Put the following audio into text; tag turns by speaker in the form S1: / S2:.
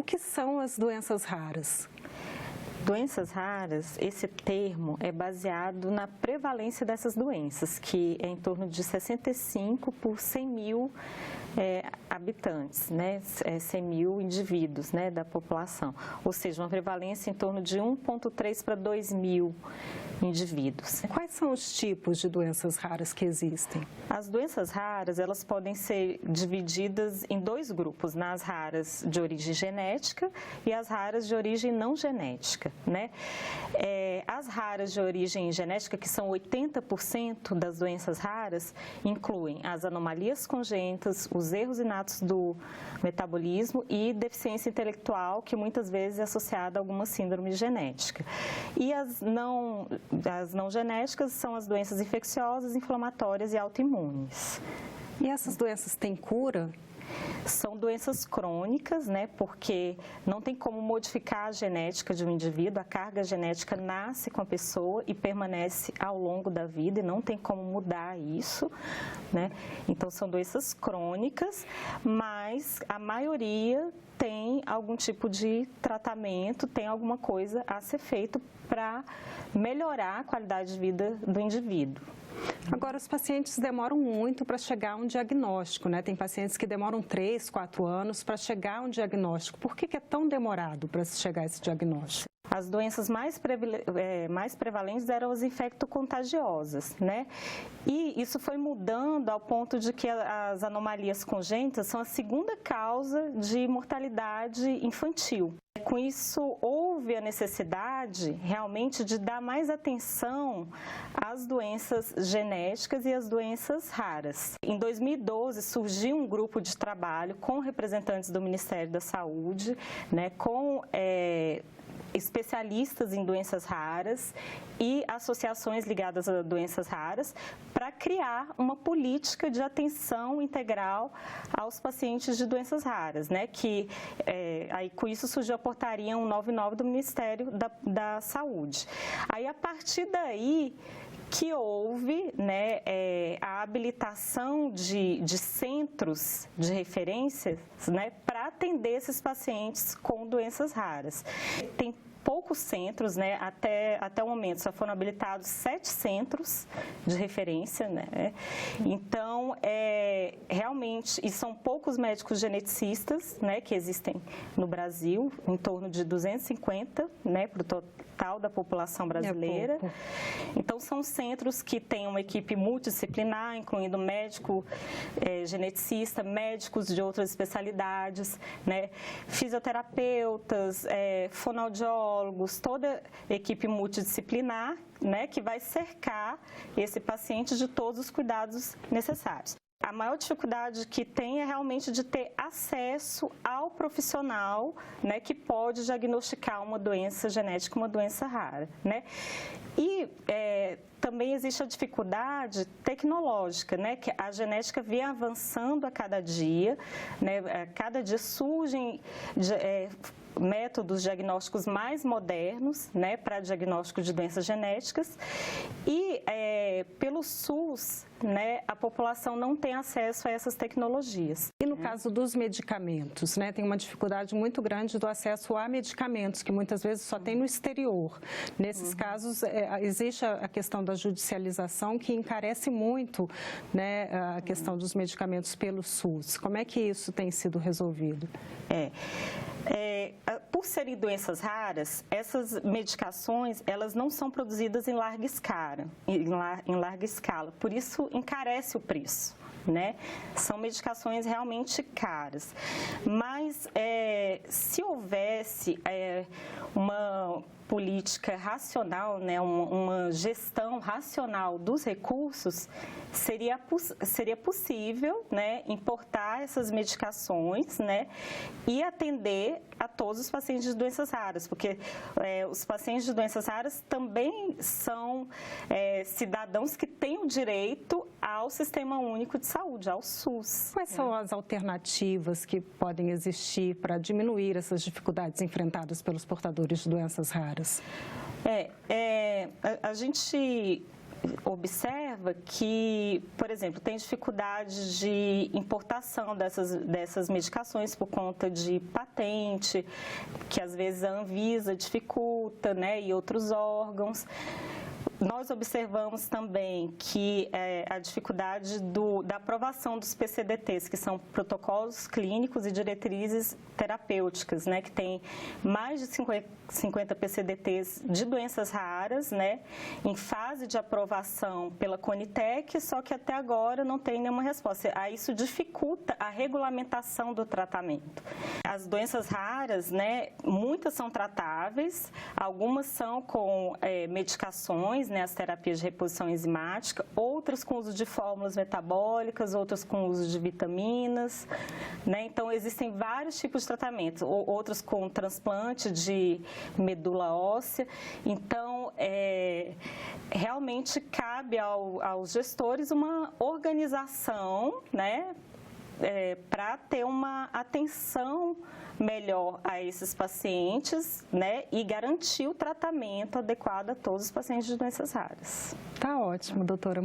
S1: que são as doenças raras?
S2: Doenças raras, esse termo é baseado na prevalência dessas doenças, que é em torno de 65 por 100 mil habitantes, né? 100 mil indivíduos, né, da população. Ou seja, uma prevalência em torno de 1,3 para 2 mil indivíduos.
S1: Quais são os tipos de doenças raras que existem?
S2: As doenças raras, elas podem ser divididas em dois grupos, nas raras de origem genética e as raras de origem não genética, né? As raras de origem genética, que são 80% das doenças raras, incluem as anomalias congênitas, os erros inatos do metabolismo e deficiência intelectual, que muitas vezes é associada a alguma síndrome genética. E as não genéticas são as doenças infecciosas, inflamatórias e autoimunes.
S1: E essas doenças têm cura?
S2: São doenças crônicas, né? Porque não tem como modificar a genética de um indivíduo, a carga genética nasce com a pessoa e permanece ao longo da vida e não tem como mudar isso, né? Então, são doenças crônicas, mas a maioria tem algum tipo de tratamento, tem alguma coisa a ser feito para melhorar a qualidade de vida do indivíduo.
S1: Agora, os pacientes demoram muito para chegar a um diagnóstico, né? Tem pacientes que demoram 3, 4 anos para chegar a um diagnóstico. Por que é tão demorado para se chegar a esse diagnóstico?
S2: As doenças mais prevalentes eram as infecto-contagiosas, né? E isso foi mudando ao ponto de que as anomalias congênitas são a segunda causa de mortalidade infantil. Com isso, houve a necessidade realmente de dar mais atenção às doenças genéticas e às doenças raras. Em 2012, surgiu um grupo de trabalho com representantes do Ministério da Saúde, né, com especialistas em doenças raras e associações ligadas a doenças raras para criar uma política de atenção integral aos pacientes de doenças raras, né? Que aí com isso surgiu a portaria 199 do Ministério da Saúde. Aí a partir daí que houve, né, a habilitação de centros de referência, né, para atender esses pacientes com doenças raras. Tem poucos centros, né, até o momento só foram habilitados 7 centros de referência, né? Então, realmente, e são poucos médicos geneticistas, né, que existem no Brasil, em torno de 250, né, para o total da população brasileira. Então, são centros que têm uma equipe multidisciplinar, incluindo médico geneticista, médicos de outras especialidades, né, fisioterapeutas, fonoaudiólogos, toda equipe multidisciplinar, né, que vai cercar esse paciente de todos os cuidados necessários. A maior dificuldade que tem é realmente de ter acesso ao profissional, né, que pode diagnosticar uma doença genética, uma doença rara, né? E também existe a dificuldade tecnológica, né, que a genética vem avançando a cada dia, né, a cada dia surgem métodos diagnósticos mais modernos, né, para diagnóstico de doenças genéticas e pelo SUS, né, a população não tem acesso a essas tecnologias.
S1: E no caso dos medicamentos, né, tem uma dificuldade muito grande do acesso a medicamentos, que muitas vezes só tem no exterior. Nesses casos, existe a questão da judicialização que encarece muito, né, a questão dos medicamentos pelo SUS. Como é que isso tem sido resolvido?
S2: Por serem doenças raras, essas medicações, elas não são produzidas em larga escala, por isso encarece o preço, né? São medicações realmente caras, mas se houvesse uma política racional, né, uma gestão racional dos recursos, seria possível, né, importar essas medicações, né, e atender a todos os pacientes de doenças raras, porque os pacientes de doenças raras também são cidadãos que têm o direito ao Sistema Único de Saúde, ao SUS.
S1: Quais são as alternativas que podem existir para diminuir essas dificuldades enfrentadas pelos portadores de doenças raras?
S2: A gente observa que, por exemplo, tem dificuldade de importação dessas medicações por conta de patente, que às vezes a Anvisa dificulta, né, e outros órgãos. Nós observamos também que a dificuldade da aprovação dos PCDTs, que são protocolos clínicos e diretrizes terapêuticas, né, que tem mais de 50 PCDTs de doenças raras, né, em fase de aprovação pela Conitec, só que até agora não tem nenhuma resposta. Aí isso dificulta a regulamentação do tratamento. As doenças raras, né, muitas são tratáveis, algumas são com medicações, né, as terapias de reposição enzimática, outras com uso de fórmulas metabólicas, outras com uso de vitaminas, né? Então, existem vários tipos de tratamentos, outros com transplante de medula óssea. Então, realmente cabe aos gestores uma organização, né, para ter uma atenção melhor a esses pacientes, né, e garantir o tratamento adequado a todos os pacientes de doenças raras.
S1: Tá ótimo, doutora.